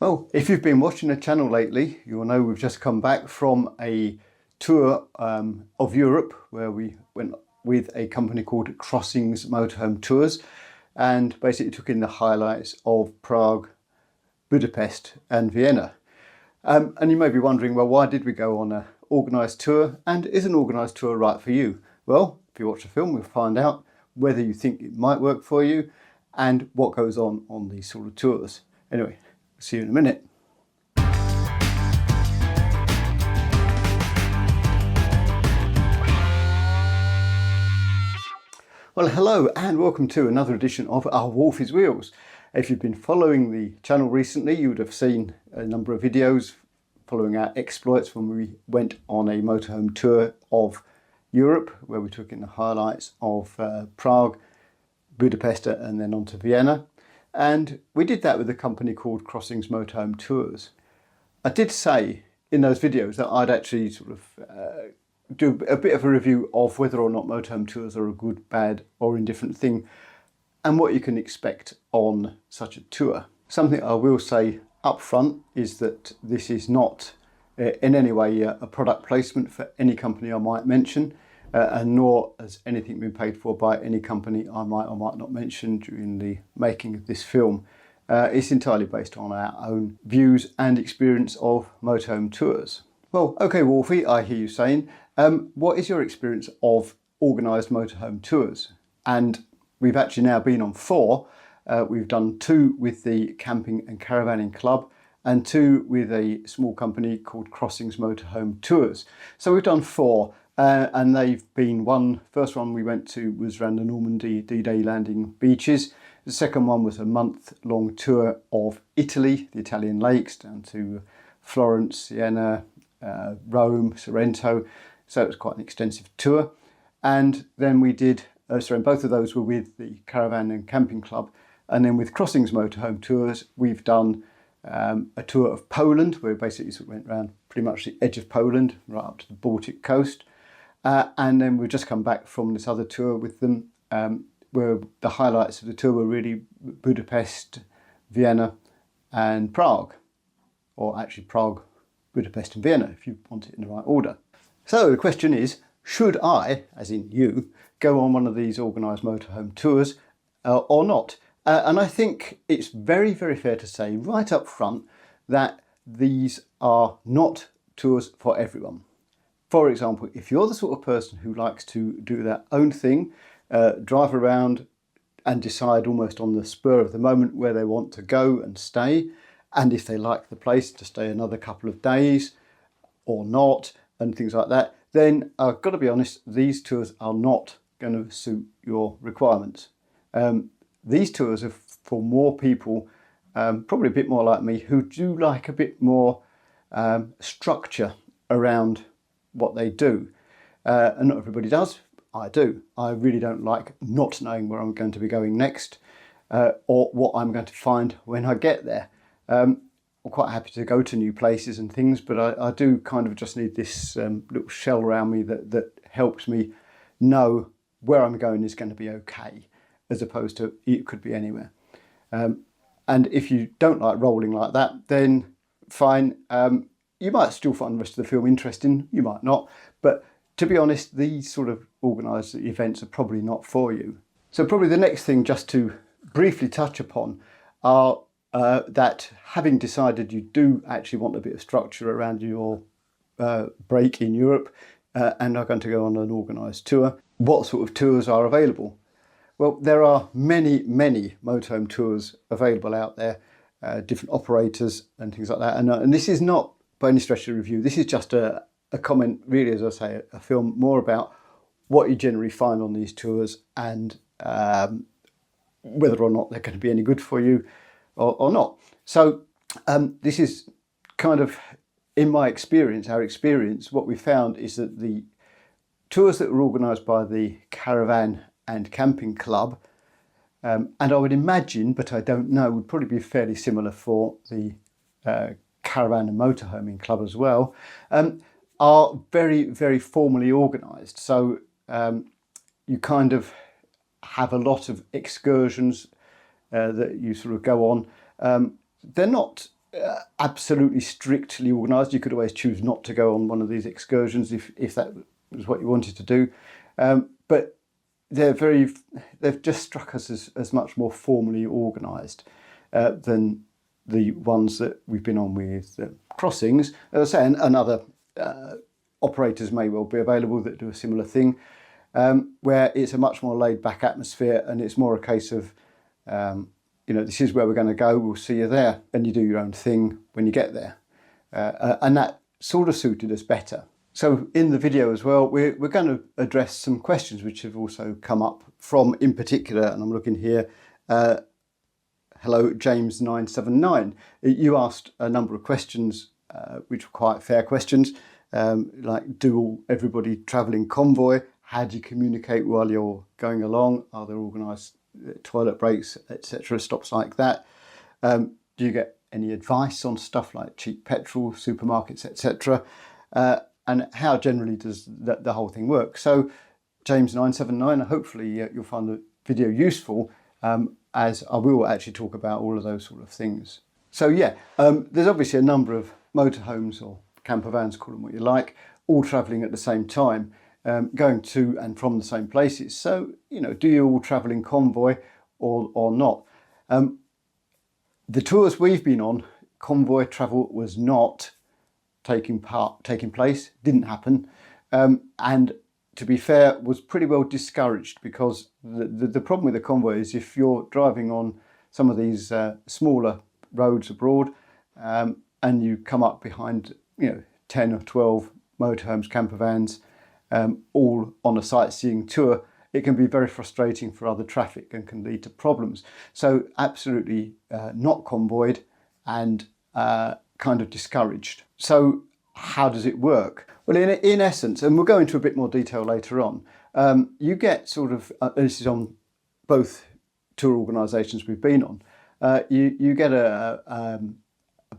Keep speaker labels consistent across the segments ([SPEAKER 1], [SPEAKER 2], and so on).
[SPEAKER 1] Well, if you've been watching the channel lately, you'll know we've just come back from a tour of Europe where we went with a company called Organised Motorhome Tours and basically took in the highlights of Prague, Budapest and Vienna. And you may be wondering, well, why did we go on an organised tour, and is an organised tour right for you? Well, if you watch the film, we'll find out whether you think it might work for you and what goes on these sort of tours. Anyway, see you in a minute. Well, hello and welcome to another edition of Our Wolfie's Wheels. If you've been following the channel recently, you would have seen a number of videos following our exploits when we went on a motorhome tour of Europe, where we took in the highlights of Prague, Budapest and then on to Vienna. And we did that with a company called Organised Motorhome Tours. I did say in those videos that I'd actually sort of do a bit of a review of whether or not motorhome tours are a good, bad or indifferent thing and what you can expect on such a tour. Something I will say up front is that this is not in any way a product placement for any company I might mention, and nor has anything been paid for by any company I might or might not mention during the making of this film. It's entirely based on our own views and experience of motorhome tours. Well, okay, Wolfie, I hear you saying, what is your experience of organised motorhome tours? And we've actually now been on 4. We've done 2 with the Camping and Caravanning Club and 2 with a small company called Organised Motorhome Tours. So we've done 4 and they've been first one we went to was around the Normandy D-Day landing beaches. The second one was a month-long tour of Italy, the Italian lakes, down to Florence, Siena, Rome, Sorrento. So it was quite an extensive tour. And then we did, and both of those were with the Caravan and Camping Club. And then with Organised Motorhome Tours, we've done a tour of Poland, where we basically sort of went around pretty much the edge of Poland, right up to the Baltic coast. And then we've just come back from this other tour with them, where the highlights of the tour were really Budapest, Vienna and Prague. Or actually Prague, Budapest and Vienna, if you want it in the right order. So the question is, should I, as in you, go on one of these organised motorhome tours or not? And I think it's very, very fair to say right up front that these are not tours for everyone. For example, if you're the sort of person who likes to do their own thing, drive around and decide almost on the spur of the moment where they want to go and stay, and if they like the place to stay another couple of days or not and things like that, then I've got to be honest, these tours are not going to suit your requirements. These tours are for more people, probably a bit more like me, who do like a bit more structure around what they do. And not everybody does. I do. I really don't like not knowing where I'm going to be going next or what I'm going to find when I get there. I'm quite happy to go to new places and things, but I do kind of just need this little shell around me that helps me know where I'm going is going to be okay, as opposed to it could be anywhere. And if you don't like rolling like that, then fine. You might still find the rest of the film interesting, you might not, but to be honest, these sort of organised events are probably not for you. So probably the next thing just to briefly touch upon are that having decided you do actually want a bit of structure around your break in Europe and are going to go on an organised tour, what sort of tours are available? Well, there are many, many motorhome tours available out there, different operators and things like that. And this is not by any stretch of the review, this is just a comment, really, as I say, a film more about what you generally find on these tours and whether or not they're going to be any good for you or not. So this is kind of, in my experience, our experience, what we found is that the tours that were organised by the Caravan and Camping Club, and I would imagine, but I don't know, would probably be fairly similar for the Caravan and Motorhoming Club as well, are very, very formally organised. So you kind of have a lot of excursions that you sort of go on. They're not absolutely strictly organised. You could always choose not to go on one of these excursions if that was what you wanted to do. But they've just struck us as much more formally organised than the ones that we've been on with crossings. As I say, and other operators may well be available that do a similar thing, where it's a much more laid back atmosphere, and it's more a case of, this is where we're going to go, we'll see you there, and you do your own thing when you get there. And that sort of suited us better. So in the video as well, we're going to address some questions which have also come up from, in particular, and I'm looking here, hello, James979. You asked a number of questions, which were quite fair questions, like everybody travel in convoy? How do you communicate while you're going along? Are there organised toilet breaks, etc., stops like that? Do you get any advice on stuff like cheap petrol, supermarkets, etc.? And how generally does the whole thing work? So James979, hopefully you'll find the video useful, as I will actually talk about all of those sort of things. So yeah, there's obviously a number of motorhomes or camper vans, call them what you like, all travelling at the same time, going to and from the same places. So, do you all travel in convoy or not? The tours we've been on, convoy travel was not taking place, didn't happen, and to be fair, was pretty well discouraged, because the problem with the convoy is if you're driving on some of these smaller roads abroad, and you come up behind 10 or 12 motorhomes, camper vans, all on a sightseeing tour, it can be very frustrating for other traffic and can lead to problems. So absolutely not convoyed, and kind of discouraged. So how does it work? Well, in essence, and we'll go into a bit more detail later on, you get sort of, this is on both tour organisations we've been on, you get a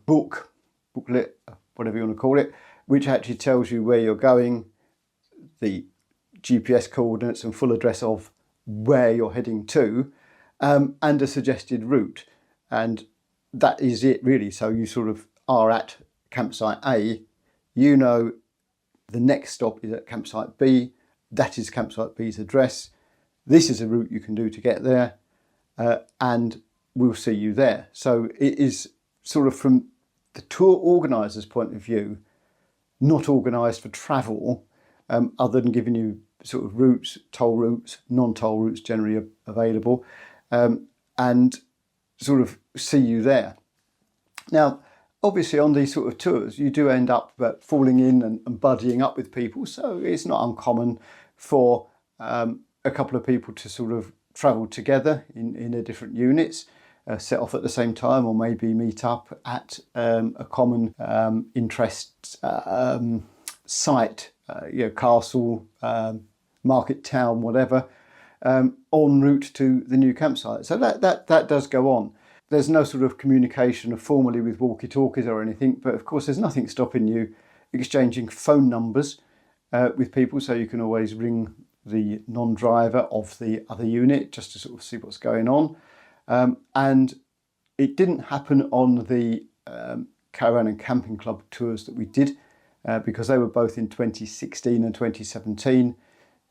[SPEAKER 1] booklet, whatever you want to call it, which actually tells you where you're going, the GPS coordinates and full address of where you're heading to, and a suggested route. And that is it really. So you sort of are at campsite A, the next stop is at campsite B, that is campsite B's address, this is a route you can do to get there, and we'll see you there. So it is sort of, from the tour organiser's point of view, not organised for travel, other than giving you sort of routes, toll routes, non-toll routes generally available, and sort of see you there. Now, obviously on these sort of tours, you do end up falling in and buddying up with people, so it's not uncommon for a couple of people to sort of travel together in their different units, set off at the same time, or maybe meet up at a common interest site, castle, market town, whatever, en route to the new campsite. So that does go on. There's no sort of communication formally with walkie-talkies or anything, but of course there's nothing stopping you exchanging phone numbers with people, so you can always ring the non-driver of the other unit just to sort of see what's going on. And it didn't happen on the Caravan and Camping Club tours that we did, because they were both in 2016 and 2017.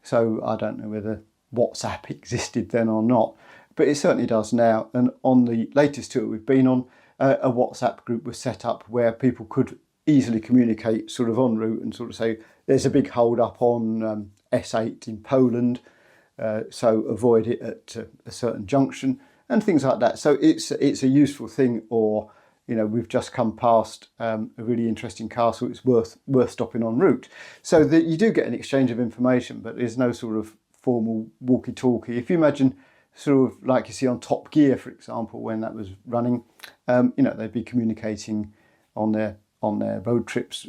[SPEAKER 1] So I don't know whether WhatsApp existed then or not, but it certainly does now. And on the latest tour we've been on, a WhatsApp group was set up where people could easily communicate sort of en route and sort of say, there's a big hold up on S8 in Poland, so avoid it at a certain junction, and things like that. So it's a useful thing. Or, we've just come past a really interesting castle, it's worth stopping en route. So that you do get an exchange of information, but there's no sort of formal walkie-talkie. If you imagine sort of like you see on Top Gear, for example, when that was running, they'd be communicating on their road trips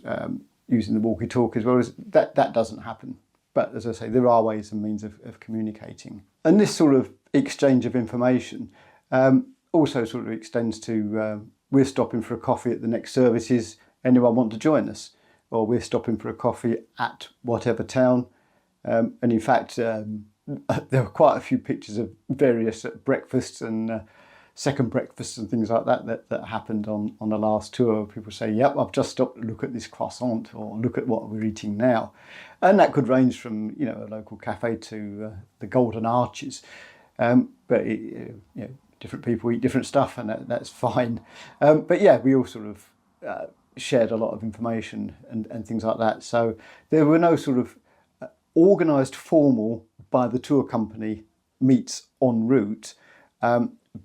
[SPEAKER 1] using the walkie-talkie as well. As that doesn't happen. But as I say, there are ways and means of communicating. And this sort of exchange of information also sort of extends to, we're stopping for a coffee at the next services, anyone want to join us? Or we're stopping for a coffee at whatever town. And in fact, there were quite a few pictures of various breakfasts and second breakfasts and things like that happened on the last tour. People say, yep, I've just stopped to look at this croissant, or look at what we're eating now. And that could range from, you know, a local cafe to the Golden Arches. But different people eat different stuff, and that's fine. But yeah, we all sort of shared a lot of information and things like that. So there were no sort of organised formal by the tour company meets en route.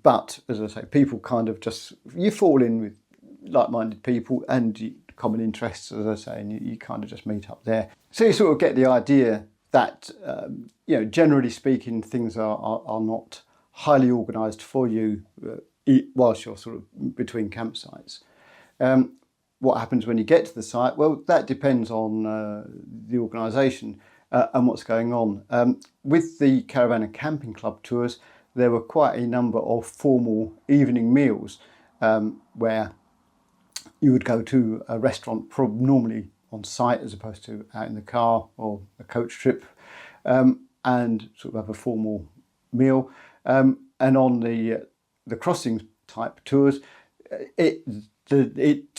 [SPEAKER 1] But as I say, people kind of just, you fall in with like-minded people and common interests, as I say, and you kind of just meet up there. So you sort of get the idea that, generally speaking, things are not highly organised for you whilst you're sort of between campsites. What happens when you get to the site? Well, that depends on the organisation and what's going on. With the Caravan and Camping Club tours, there were quite a number of formal evening meals where you would go to a restaurant, normally on site as opposed to out in the car or a coach trip, and sort of have a formal meal. And on the crossings type tours, it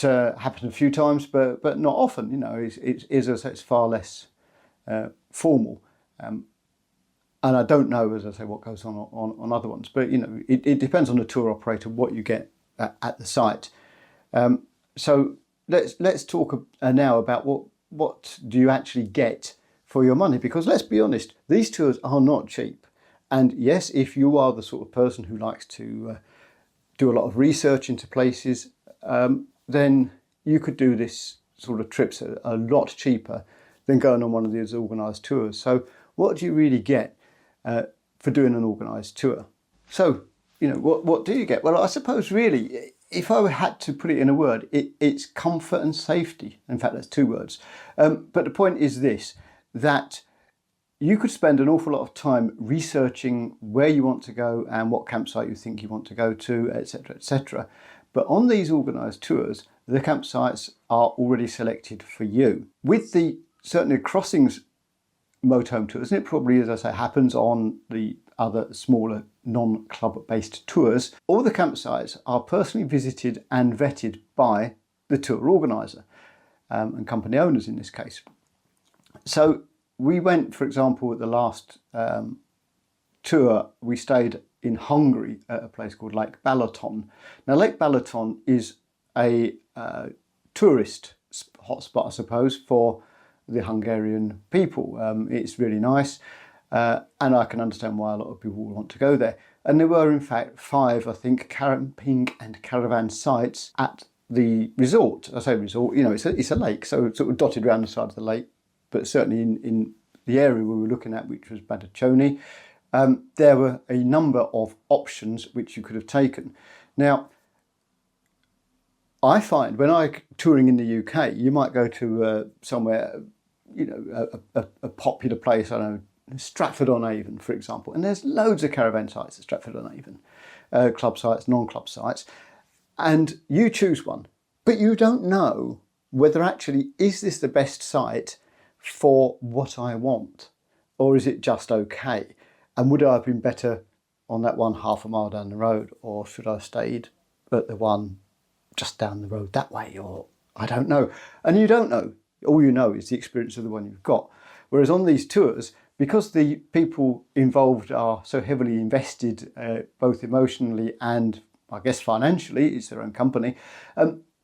[SPEAKER 1] happened a few times, but not often. You know, it's far less formal. And I don't know, as I say, what goes on other ones, but you know, it depends on the tour operator what you get at the site. So let's talk now about what do you actually get for your money, because let's be honest, these tours are not cheap. And yes, if you are the sort of person who likes to do a lot of research into places, then you could do this sort of trips a lot cheaper than going on one of these organised tours. So what do you really get for doing an organised tour? So, you know, what do you get? Well, I suppose really, if I had to put it in a word, it's comfort and safety. In fact, that's two words. But the point is this, that you could spend an awful lot of time researching where you want to go and what campsite you think you want to go to, etc., etc. But on these organised tours, the campsites are already selected for you. With the certainly crossings motorhome tours, and it probably, as I say, happens on the other smaller non-club based tours, all the campsites are personally visited and vetted by the tour organiser and company owners in this case. So we went, for example, at the last tour, we stayed in Hungary at a place called Lake Balaton. Now, Lake Balaton is a tourist hotspot, I suppose, for the Hungarian people. It's really nice, and I can understand why a lot of people want to go there. And there were, in fact, 5, I think, camping and caravan sites at the resort. I say resort, you know, it's a lake, so it's sort of dotted around the side of the lake. But certainly in the area we were looking at, which was Badacsony, there were a number of options which you could have taken. Now, I find when I'm touring in the UK, you might go to somewhere, you know, a popular place, I don't know, Stratford-on-Avon, for example, and there's loads of caravan sites at Stratford-on-Avon, club sites, non-club sites, and you choose one, but you don't know whether actually is this the best site for what I want, or is it just okay? And would I have been better on that one half a mile down the road, or should I have stayed at the one just down the road that way, or I don't know. And you don't know. All you know is the experience of the one you've got. Whereas on these tours, because the people involved are so heavily invested, both emotionally and I guess financially, it's their own company,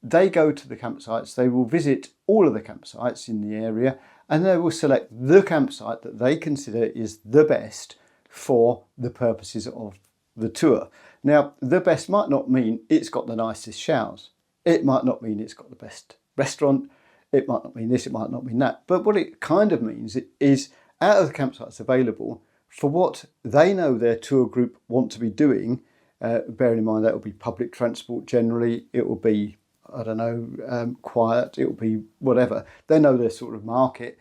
[SPEAKER 1] they go to the campsites, they will visit all of the campsites in the area, and they will select the campsite that they consider is the best for the purposes of the tour. Now, the best might not mean it's got the nicest showers. It might not mean it's got the best restaurant. It might not mean this, it might not mean that. But what it kind of means is out of the campsites available for what they know their tour group want to be doing, bearing in mind that will be public transport generally, it will be, I don't know, quiet, it will be whatever. They know their sort of market.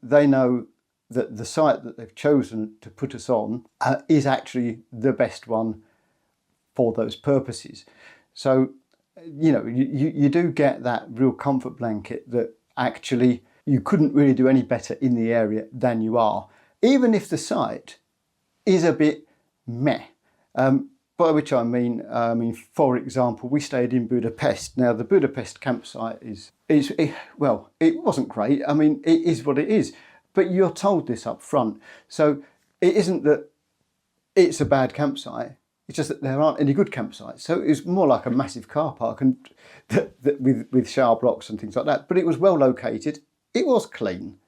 [SPEAKER 1] They know that the site that they've chosen to put us on is actually the best one for those purposes. So, you know, you do get that real comfort blanket that actually you couldn't really do any better in the area than you are, even if the site is a bit meh. By which I mean, for example, we stayed in Budapest. Now, the Budapest campsite well, it wasn't great. I mean, it is what it is. But you're told this up front. So it isn't that it's a bad campsite. It's just that there aren't any good campsites. So it's more like a massive car park and with shower blocks and things like that. But it was well located. It was clean.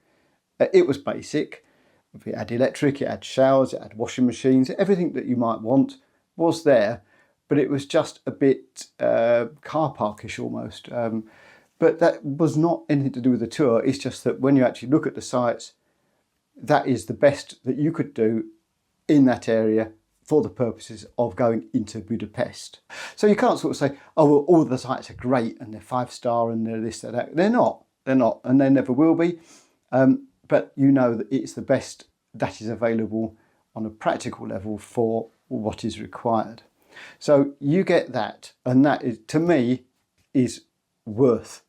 [SPEAKER 1] It was basic. It had electric, it had showers, it had washing machines. Everything that you might want was there. But it was just a bit car parkish almost. But that was not anything to do with the tour. It's just that when you actually look at the sites, that is the best that you could do in that area for the purposes of going into Budapest. So you can't sort of say, oh, well, all the sites are great and they're 5-star and they're this, they're that. They're not, and they never will be. But you know that it's the best that is available on a practical level for what is required. So you get that, and that is, to me, is worth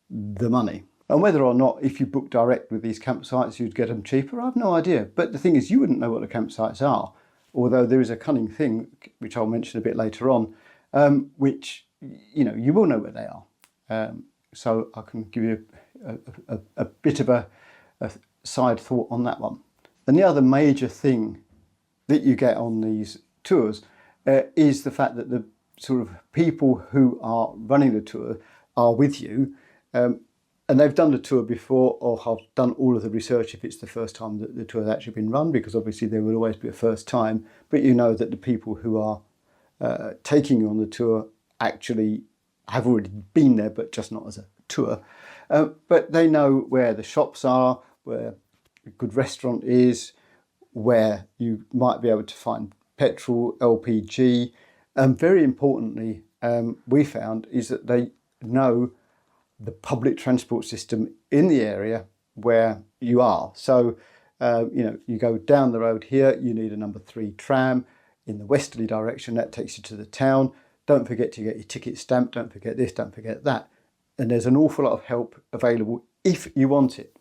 [SPEAKER 1] the money. And whether or not, if you book direct with these campsites, you'd get them cheaper, I have no idea. But the thing is, you wouldn't know what the campsites are, although there is a cunning thing, which I'll mention a bit later on, which, you know, you will know where they are. So I can give you a bit of a side thought on that one. And the other major thing that you get on these tours is the fact that the sort of people who are running the tour are with you, and they've done the tour before or have done all of the research if it's the first time that the tour has actually been run, because obviously there will always be a first time, but you know that the people who are taking you on the tour actually have already been there, but just not as a tour. But they know where the shops are, where a good restaurant is, where you might be able to find petrol, LPG, and very importantly, we found is that they know the public transport system in the area where you are. So, you know, you go down the road here, you need a number 3 tram in the westerly direction, that takes you to the town. Don't forget to get your ticket stamped, don't forget this, don't forget that. And there's an awful lot of help available if you want it.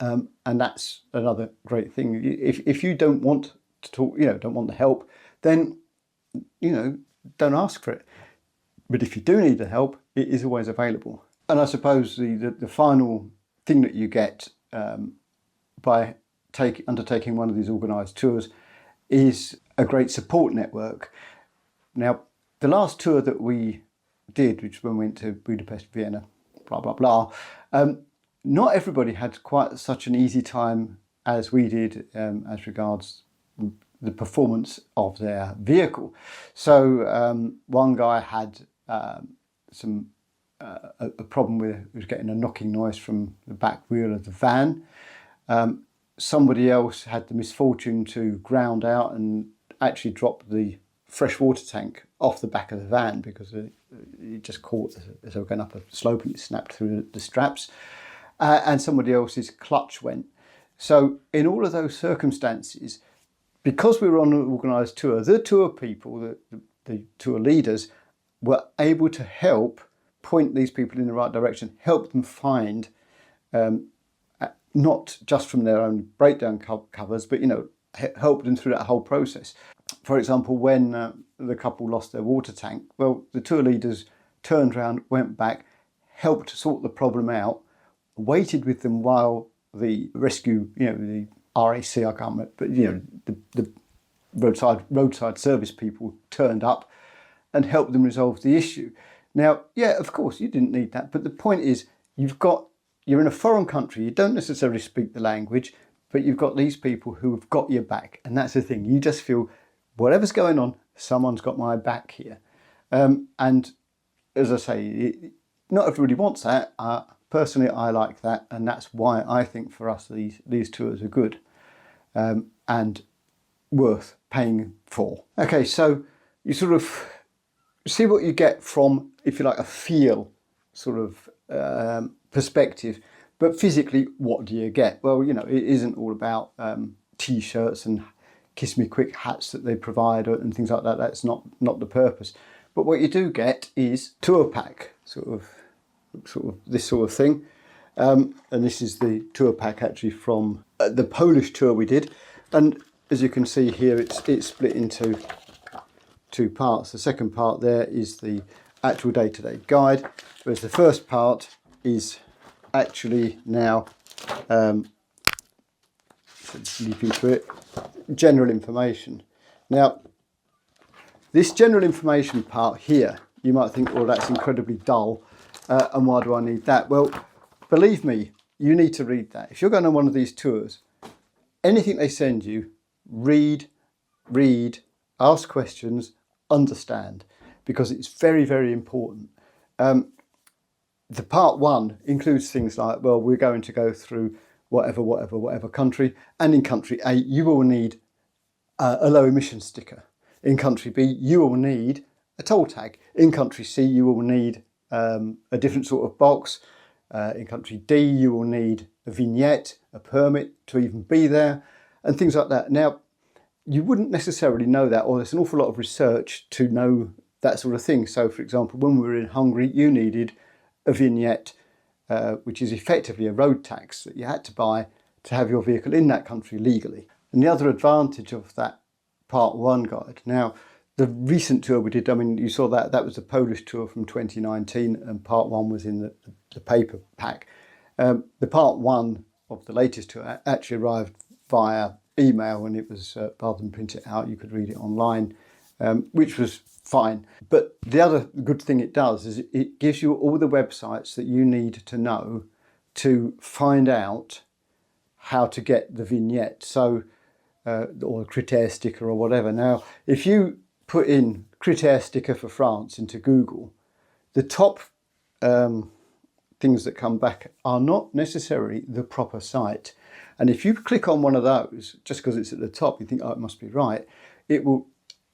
[SPEAKER 1] And that's another great thing. If you don't want to talk, you know, don't want the help, then, you know, don't ask for it. But if you do need the help, it is always available. And I suppose the final thing that you get by undertaking one of these organised tours is a great support network. Now, the last tour that we did, which when we went to Budapest, Vienna, blah, blah, blah, not everybody had quite such an easy time as we did as regards the performance of their vehicle. So one guy had a problem with, he was getting a knocking noise from the back wheel of the van. Somebody else had the misfortune to ground out and actually drop the fresh water tank off the back of the van because it just caught as they were going up a slope and it snapped through the straps. And somebody else's clutch went. So in all of those circumstances, because we were on an organised tour, the tour people, the tour leaders, were able to help point these people in the right direction, help them find, not just from their own breakdown covers, but, you know, help them through that whole process. For example, when the couple lost their water tank, well, the tour leaders turned around, went back, helped sort the problem out, waited with them while the rescue, you know, the RAC, I can't remember, but, you know, the roadside service people turned up and helped them resolve the issue. Now, yeah, of course, you didn't need that, but the point is, you're in a foreign country, you don't necessarily speak the language, but you've got these people who have got your back, and that's the thing. You just feel, whatever's going on, someone's got my back here. And as I say, not everybody wants that. Personally, I like that, and that's why I think for us these tours are good and worth paying for. Okay, so you sort of see what you get from, if you like, a feel sort of perspective, but physically, what do you get? Well, you know, it isn't all about t-shirts and kiss me quick hats that they provide and things like that. That's not the purpose. But what you do get is tour pack, sort of this sort of thing. And this is the tour pack actually from the Polish tour we did. And as you can see here, it's split into two parts. The second part there is the actual day-to-day guide, whereas the first part is actually now, leaping through it, general information. Now, this general information part here, you might think, well, that's incredibly dull, and why do I need that? Well, believe me, you need to read that. If you're going on one of these tours, anything they send you, read, ask questions, understand, because it's very, very important. The part one includes things like, well, we're going to go through whatever country, and in country A, you will need a low emission sticker. In country B, you will need a toll tag. In country C, you will need a different sort of box. In country D, you will need a vignette, a permit to even be there, and things like that. Now, you wouldn't necessarily know that, or there's an awful lot of research to know that sort of thing. So, for example, when we were in Hungary, you needed a vignette, which is effectively a road tax that you had to buy to have your vehicle in that country legally. And the other advantage of that part one guide, now the recent tour we did, I mean, you saw that was the Polish tour from 2019, and part one was in the paper pack. The part one of the latest tour actually arrived via email, and it was, rather than print it out, you could read it online, which was fine. But the other good thing it does is it gives you all the websites that you need to know to find out how to get the vignette, so or a critère sticker or whatever. Now, if you put in critère sticker for France into Google, the top things that come back are not necessarily the proper site. And if you click on one of those, just because it's at the top, you think, oh, it must be right, it will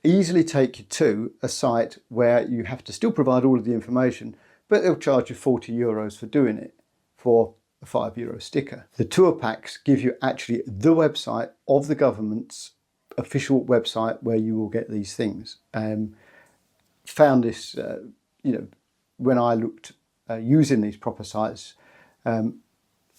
[SPEAKER 1] easily take you to a site where you have to still provide all of the information, but they'll charge you €40 for doing it for a €5 sticker. The tour packs give you actually the website of the government's official website where you will get these things. Found this, when I looked using these proper sites, it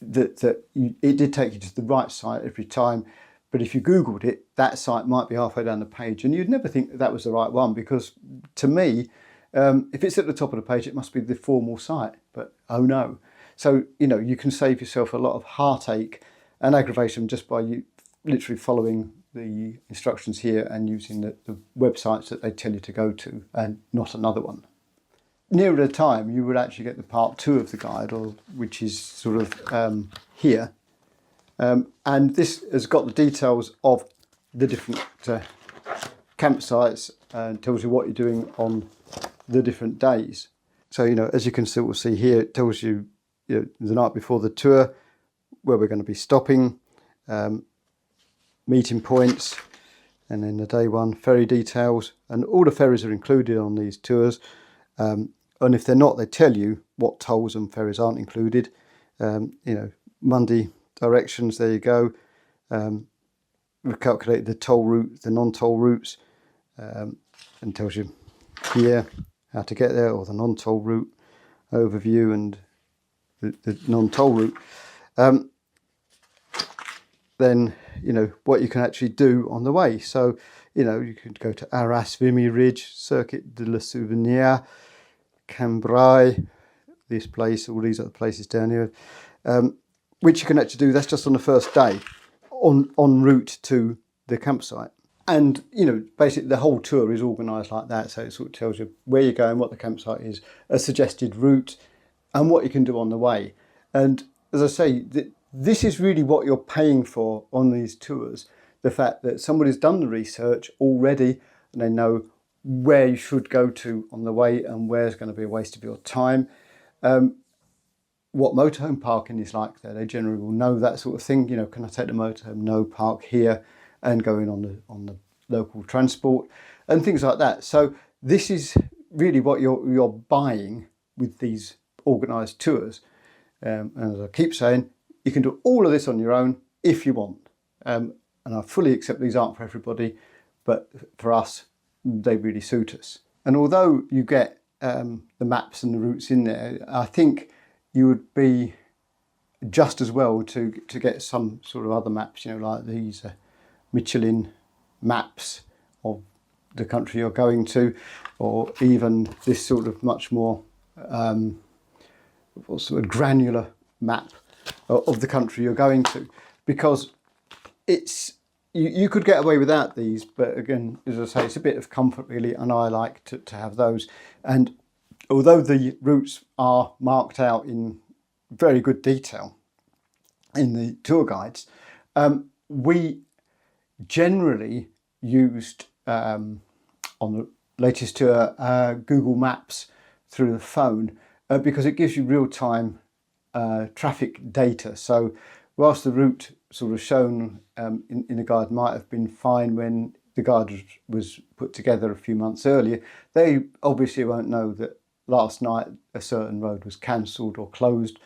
[SPEAKER 1] did take you to the right site every time. But if you Googled it, that site might be halfway down the page, and you'd never think that was the right one, because to me, if it's at the top of the page, it must be the formal site, but oh no. So, you can save yourself a lot of heartache and aggravation just by you literally following the instructions here and using the websites that they tell you to go to, and not another one. Nearer the time, you would actually get the part two of the guide, which is sort of here. And this has got the details of the different campsites and tells you what you're doing on the different days. So, as you can still see here, it tells you, the night before the tour where we're going to be stopping, meeting points, and then the day one ferry details, and all the ferries are included on these tours. And if they're not, they tell you what tolls and ferries aren't included. Monday directions, there you go. We've calculated the toll route, the non-toll routes, and tells you here how to get there, or the non-toll route overview and the non-toll route. Then, what you can actually do on the way. So, you could go to Arras, Vimy Ridge, Circuit de la Souvenir, Cambrai, this place, all these other places down here, which you can actually do. That's just on the first day, en route to the campsite. And, basically the whole tour is organised like that. So it sort of tells you where you're going, what the campsite is, a suggested route, and what you can do on the way. And as I say, this is really what you're paying for on these tours. The fact that somebody's done the research already, and they know where you should go to on the way and where's going to be a waste of your time. What motorhome parking is like there, they generally will know that sort of thing. Can I take the motorhome? No, park here, and go in on the local transport and things like that. So this is really what you're buying with these organised tours. And as I keep saying, you can do all of this on your own if you want. And I fully accept these aren't for everybody, but for us, they really suit us. And although you get the maps and the routes in there, I think you would be just as well to get some sort of other maps, like these Michelin maps of the country you're going to, or even this sort of much more sort of granular map of the country you're going to, because it's you could get away without these, but again, as I say, it's a bit of comfort really, and I like to have those. And although the routes are marked out in very good detail in the tour guides, we generally used on the latest tour Google Maps through the phone, because it gives you real-time traffic data. So whilst the route sort of shown in the guide might have been fine when the guide was put together a few months earlier, they obviously won't know that last night a certain road was cancelled or closed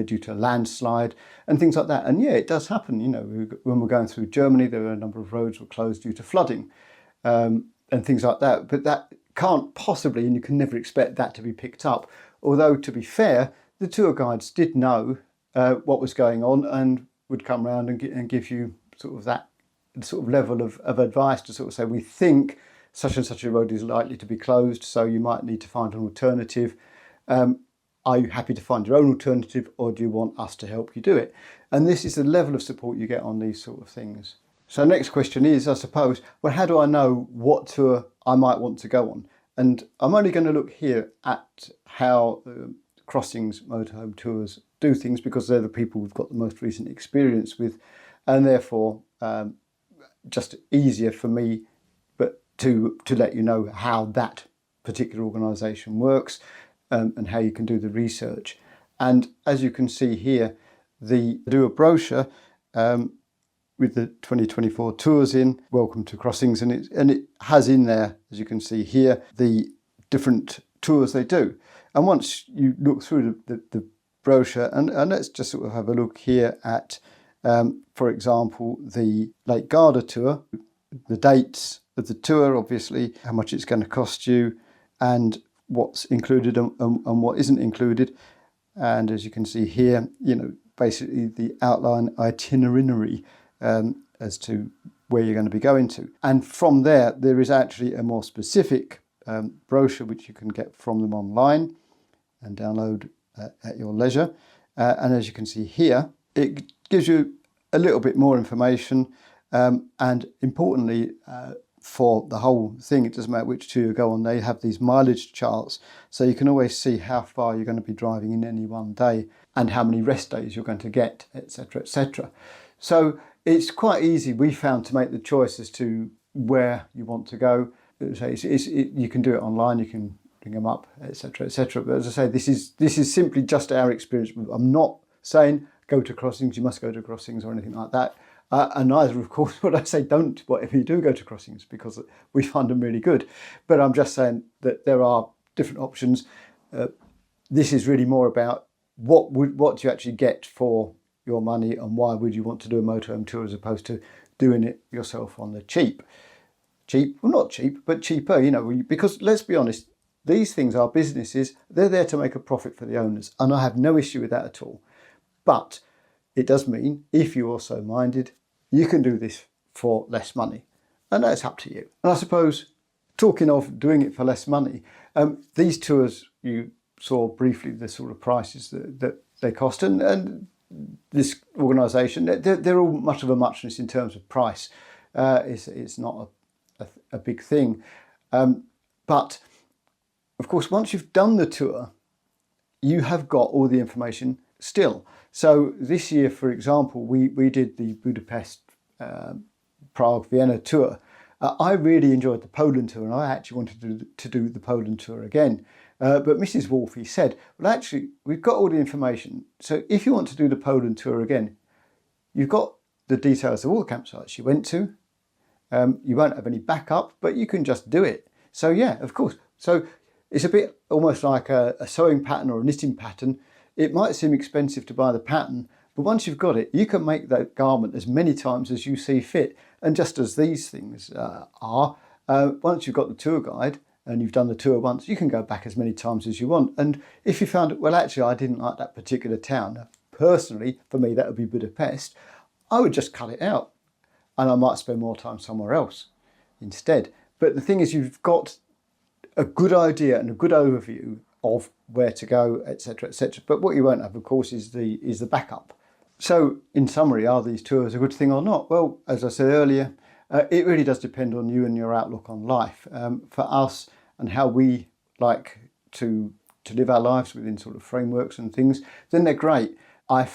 [SPEAKER 1] due to a landslide and things like that. And yeah, it does happen. You know, when we're going through Germany, there were a number of roads were closed due to flooding and things like that. But that can't possibly, and you can never expect that to be picked up. Although, to be fair, the tour guides did know what was going on and would come around and give you sort of that sort of level of advice to sort of say, we think such and such a road is likely to be closed, so you might need to find an alternative. Are you happy to find your own alternative, or do you want us to help you do it? And this is the level of support you get on these sort of things. So next question is, I suppose, well, how do I know what tour I might want to go on? And I'm only going to look here at how Crossings Motorhome Tours do things, because they're the people we've got the most recent experience with, and therefore just easier for me but to let you know how that particular organisation works, and how you can do the research. And as you can see here, they do a brochure with the 2024 tours in, Welcome to Crossings, and it has in there, as you can see here, the different tours they do. And once you look through the brochure, and let's just sort of have a look here at, for example, the Lake Garda tour, the dates of the tour, obviously, how much it's going to cost you, and what's included and what isn't included. And as you can see here, you know, basically the outline itinerary as to where you're going to be going to. And from there is actually a more specific brochure which you can get from them online and download at your leisure. And as you can see here, it gives you a little bit more information, and importantly, for the whole thing, it doesn't matter which tour you go on, they have these mileage charts, so you can always see how far you're going to be driving in any one day and how many rest days you're going to get, etc., etc. So it's quite easy, we found, to make the choice as to where you want to go. You can do it online, you can bring them up, etc., etc. But as I say, this is simply just our experience. I'm not saying go to Crossings, you must go to Crossings or anything like that. And neither, of course, would I say don't, whatever you do, go to Crossings, because we find them really good. But I'm just saying that there are different options. This is really more about what do you actually get for your money, and why would you want to do a motorhome tour as opposed to doing it yourself on the cheap. Cheap, well, not cheap, but cheaper, you know, because let's be honest, these things are businesses. They're there to make a profit for the owners, and I have no issue with that at all. But it does mean, if you're also minded, you can do this for less money, and that's up to you. And I suppose, talking of doing it for less money, these tours, you saw briefly the sort of prices that they cost, and this organisation, they're all much of a muchness in terms of price. It's not a big thing, but of course, once you've done the tour, you have got all the information still. So this year, for example, we did the Budapest, Prague, Vienna tour. I really enjoyed the Poland tour, and I actually wanted to do the Poland tour again. But Mrs. Wolfie said, well, actually, we've got all the information. So if you want to do the Poland tour again, you've got the details of all the campsites you went to. You won't have any backup, but you can just do it. So yeah, of course. So it's a bit almost like a sewing pattern or a knitting pattern. It might seem expensive to buy the pattern, but once you've got it, you can make that garment as many times as you see fit. And just as these things are, once you've got the tour guide and you've done the tour once, you can go back as many times as you want. And if you found, well, actually, I didn't like that particular town, personally, for me, that would be Budapest, I would just cut it out, and I might spend more time somewhere else instead. But the thing is, you've got a good idea and a good overview of where to go, etc., etc. But what you won't have, of course, is the backup. So, in summary, are these tours a good thing or not? Well, as I said earlier, it really does depend on you and your outlook on life. For us and how we like to live our lives within sort of frameworks and things, then they're great. We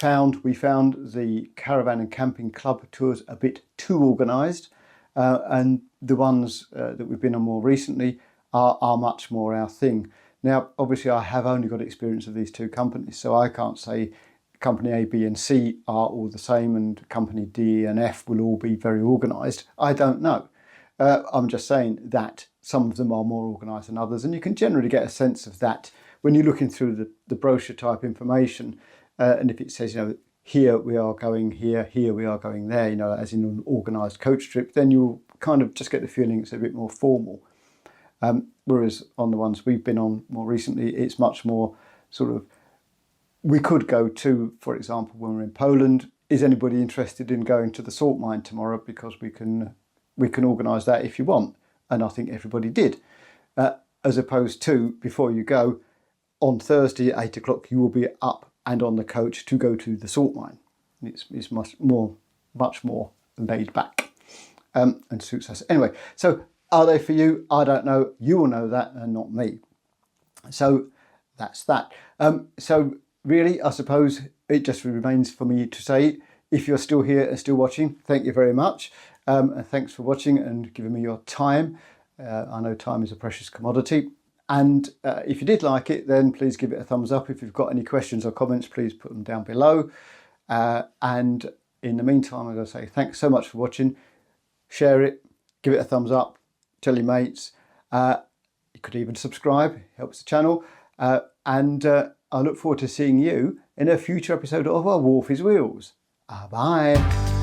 [SPEAKER 1] found the caravan and camping club tours a bit too organised, and the ones that we've been on more recently are much more our thing. Now, obviously, I have only got experience of these two companies, so I can't say company A, B and C are all the same and company D and F will all be very organised. I don't know. I'm just saying that some of them are more organised than others, and you can generally get a sense of that when you're looking through the brochure type information. And if it says, here we are going here, here we are going there, as in an organised coach trip, then you'll kind of just get the feeling it's a bit more formal. Whereas on the ones we've been on more recently, it's much more sort of, we could go to, for example, when we're in Poland, is anybody interested in going to the salt mine tomorrow? Because we can organise that if you want. And I think everybody did. As opposed to, before you go, on Thursday at 8 o'clock, you will be up and on the coach to go to the salt mine. It's much more laid back and suits us. Anyway, so are they for you? I don't know. You will know that and not me. So that's that. So really, I suppose it just remains for me to say, if you're still here and still watching, thank you very much. And thanks for watching and giving me your time. I know time is a precious commodity. And if you did like it, then please give it a thumbs up. If you've got any questions or comments, please put them down below. And in the meantime, as I say, thanks so much for watching. Share it, give it a thumbs up, tell your mates. You could even subscribe, helps the channel. And I look forward to seeing you in a future episode of Our Wolf is Wheels. Bye.